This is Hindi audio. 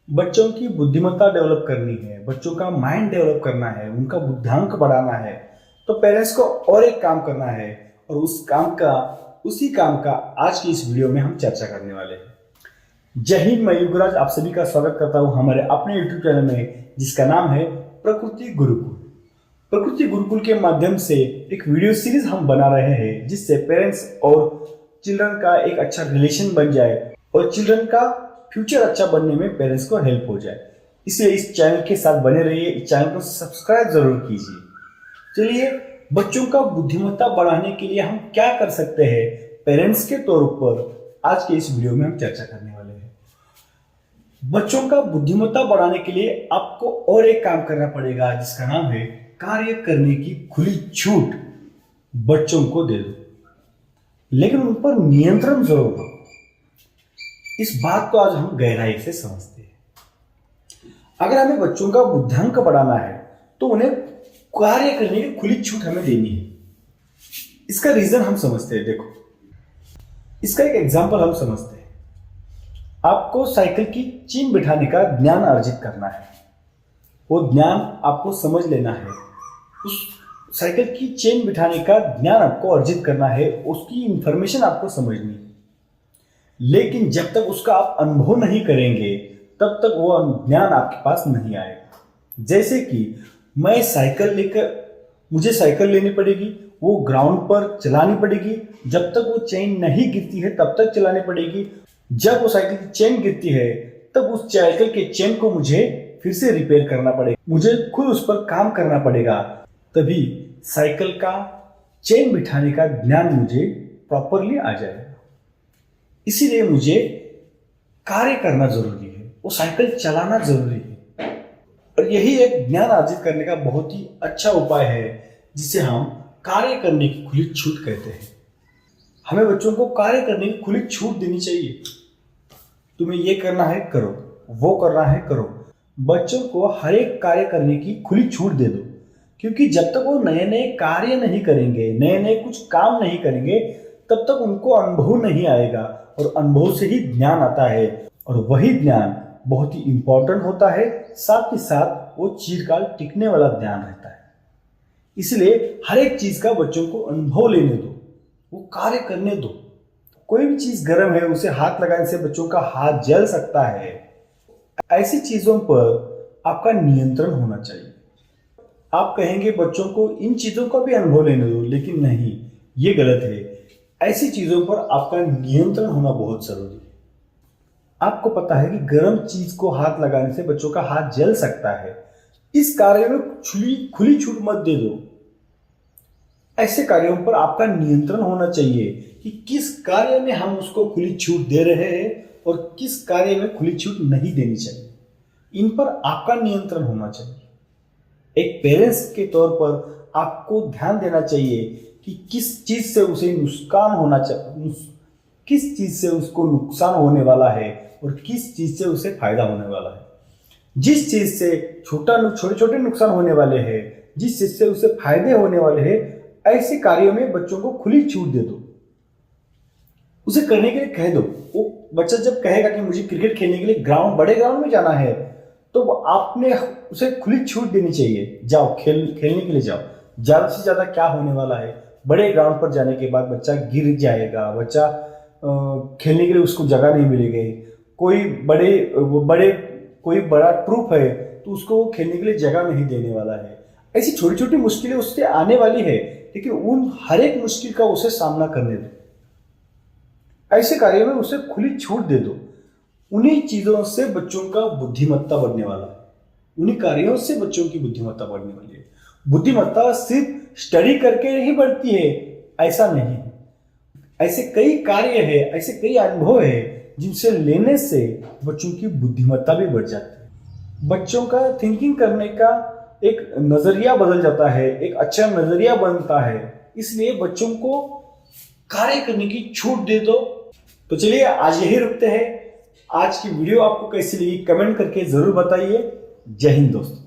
बच्चों की बुद्धिमत्ता डेवलप करनी है, बच्चों का माइंड डेवलप करना है, उनका बुद्धिआंक बढ़ाना है, तो पेरेंट्स को और एक काम करना है। और उसी काम का आज की इस वीडियो में हम चर्चा करने वाले हैं। जय हिंद, मैं युगराज आप सभी का स्वागत करता हूं हमारे अपने यूट्यूब चैनल में, जिसका नाम है प्रकृति गुरुकुल। प्रकृति गुरुकुल के माध्यम से एक वीडियो सीरीज हम बना रहे हैं, जिससे पेरेंट्स और चिल्ड्रन का एक अच्छा रिलेशन बन जाए और चिल्ड्रन का फ्यूचर अच्छा बनने में पेरेंट्स को हेल्प हो जाए। इसलिए इस चैनल के साथ बने रहिए, इस चैनल को सब्सक्राइब जरूर कीजिए। चलिए, बच्चों का बुद्धिमत्ता बढ़ाने के लिए हम क्या कर सकते हैं पेरेंट्स के तौर पर आज के इस वीडियो में हम चर्चा करने वाले हैं। बच्चों का बुद्धिमत्ता बढ़ाने के लिए आपको और एक काम करना पड़ेगा, जिसका नाम है कार्य करने की खुली छूट बच्चों को दे दो, लेकिन उन पर नियंत्रण जरूर हो। इस बात को आज हम गहराई से समझते हैं। अगर हमें बच्चों का बुद्धिआंक बढ़ाना है तो उन्हें कार्य करने की खुली छूट हमें देनी है। इसका रीजन हम समझते हैं। देखो, इसका एक एग्जांपल हम समझते हैं। आपको साइकिल की चेन बिठाने का ज्ञान अर्जित करना है, वो ज्ञान आपको समझ लेना है। उस साइकिल की चेन बिठाने का ज्ञान आपको अर्जित करना है, उसकी इंफॉर्मेशन आपको समझनी है। लेकिन जब तक उसका आप अनुभव नहीं करेंगे तब तक वो ज्ञान आपके पास नहीं आएगा। जैसे कि मुझे साइकिल लेनी पड़ेगी, वो ग्राउंड पर चलानी पड़ेगी। जब तक वो चेन नहीं गिरती है तब तक चलानी पड़ेगी। जब वो साइकिल की चेन गिरती है तब उस साइकिल के चेन को मुझे फिर से रिपेयर करना पड़ेगा, मुझे खुद उस पर काम करना पड़ेगा। तभी साइकिल का चेन बिठाने का ज्ञान मुझे प्रॉपरली आ जाएगा। इसीलिए मुझे कार्य करना जरूरी है, वो साइकिल चलाना जरूरी है। और यही एक ज्ञान अर्जित करने का बहुत ही अच्छा उपाय है, जिसे हम कार्य करने की खुली छूट कहते हैं। हमें बच्चों को कार्य करने की खुली छूट देनी चाहिए। तुम्हें ये करना है करो, वो करना है करो। बच्चों को हर एक कार्य करने की खुली छूट दे दो, क्योंकि जब तक वो नए नए कार्य नहीं करेंगे, नए नए कुछ काम नहीं करेंगे, तब तक उनको अनुभव नहीं आएगा। और अनुभव से ही ज्ञान आता है, और वही ज्ञान बहुत ही इंपॉर्टेंट होता है। साथ ही साथ वो चिरकाल टिकने वाला ज्ञान रहता है। इसलिए हर एक चीज का बच्चों को अनुभव लेने दो, वो कार्य करने दो। कोई भी चीज गर्म है, उसे हाथ लगाने से बच्चों का हाथ जल सकता है। ऐसी चीजों पर आपका नियंत्रण होना चाहिए। आप कहेंगे बच्चों को इन चीजों का भी अनुभव लेने दो, लेकिन नहीं, ये गलत है। ऐसी चीजों पर आपका नियंत्रण होना बहुत जरूरी है। आपको पता है कि गर्म चीज को हाथ लगाने से बच्चों का हाथ जल सकता है। इस कार्य में खुली छूट मत दे दो। ऐसे कार्यों पर आपका नियंत्रण होना चाहिए कि किस कार्य में हम उसको खुली छूट दे रहे हैं और किस कार्य में खुली छूट नहीं देनी चाहिए। इन पर आपका नियंत्रण होना चाहिए। एक पेरेंट्स के तौर पर आपको ध्यान देना चाहिए कि किस चीज से उसे नुकसान होना चाहिए, किस चीज से उसको नुकसान होने वाला है और किस चीज से उसे फायदा होने वाला है। जिस चीज से छोटे छोटे नुकसान होने वाले हैं, जिस चीज से उसे फायदे होने वाले हैं, ऐसे कार्यों में बच्चों को खुली छूट दे दो। उसे करने के लिए कह दो। वो बच्चा जब कहेगा कि मुझे क्रिकेट खेलने के लिए बड़े ग्राउंड में जाना है, तो आपने उसे खुली छूट देनी चाहिए। जाओ, खेलने के लिए जाओ। ज्यादा से ज्यादा क्या होने वाला है, बड़े ग्राउंड पर जाने के बाद बच्चा गिर जाएगा, बच्चा खेलने के लिए उसको जगह नहीं मिलेगी। कोई बड़ा ट्रूप है तो उसको खेलने के लिए जगह नहीं देने वाला है। ऐसी छोटी छोटी मुश्किलें उससे आने वाली है, लेकिन उन हर एक मुश्किल का उसे सामना करने दो। ऐसे कार्यों में उसे खुली छूट दे दो। उन्हीं चीजों से बच्चों का बुद्धिमत्ता बढ़ने वाला है, उन्हीं कार्यों से बच्चों की बुद्धिमत्ता बढ़ने वाली है। बुद्धिमत्ता सिर्फ स्टडी करके ही बढ़ती है, ऐसा नहीं है। ऐसे कई कार्य है, ऐसे कई अनुभव है, जिनसे लेने से बच्चों की बुद्धिमत्ता भी बढ़ जाती है। बच्चों का थिंकिंग करने का एक नजरिया बदल जाता है, एक अच्छा नजरिया बनता है। इसलिए बच्चों को कार्य करने की छूट दे दो। तो चलिए, आज यही रुकते हैं। आज की वीडियो आपको कैसी लगी कमेंट करके जरूर बताइए। जय हिंद दोस्तों।